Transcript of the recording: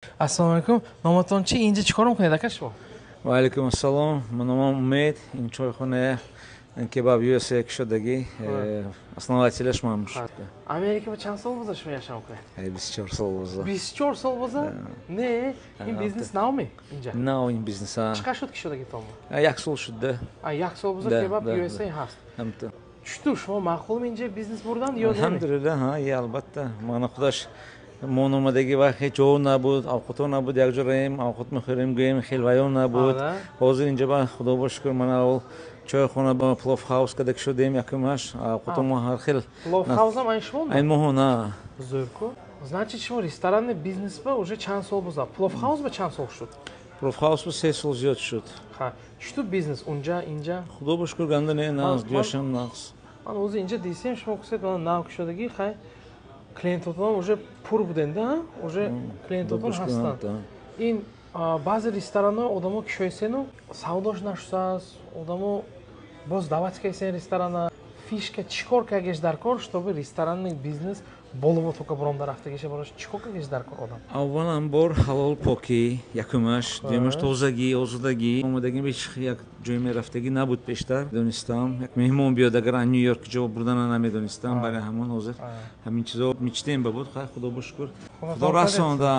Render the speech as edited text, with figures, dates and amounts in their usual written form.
Assalomu alaykum. Nomatonchi inja chikor میکنید aka شما؟ و علیکم السلام. من نامم امید. این چایخانه کباب یو اس یک شدگی основателяш من میشه. Amerika'da چند سال بوده شما yaşam میکنید؟ 24 سال بوده. 24 سال بوده؟ نه این بیزنس نامی اینجا. نه این بیزنس ها. چقدر شد که شدگی تومو؟ یک سال شده. یک سال بوده کباب یو اس ای هست. همت. چطور شما معقول اینجا بیزنس بردن یا نه؟ الحمدلله ها البته من خودش مون اومدگی وقت جو نبود اوقات نبود یک جا ریم اوقات میخوریم گویم خیلی ویون نبود حاضر اینجا با خدا با شکر من اول چای خونه با پلوف هاوس کدک شدیم یکمش اوقات ما هر خیلی پلوف هاوس هم این شما این ماه نه زورکو значит شما رستوران بیزنس با уже چند سال بوده پلوف هاوس به چند سال شد پلوف هاوس به 3 سال زیاد شد ها چطور بیزنس اونجا اینجا خدا با شکر گنده نه ناز دیشم ناز من اوز اینجا دیدم شما گفتید من ناک شدگی خیلی клиентотон уже пур буден да уже клиентотон ҳастанд ин баъзе ресторанҳо одамо кишоисену савдош нашудааст одамо боз даъват кайсен ресторана фишка чӣ кор кагеш дар кор чтобы ресторанный бизнес болово тока бронда рафтагиша барош чӣ кор кагеш дар кор одам авваланбор ҳалол покӣ якумаш дуюмаш тозагӣ озодагӣ омадагӣ ҳеҷ як ҷой мерафтагӣ набуд пештар донистам як меҳмон биёд агар ан ню йорк ҷо бурдана намедонистам барои ҳамон ҳозир ҳамин чизо мечтем ба буд худо бо шукр худо расонда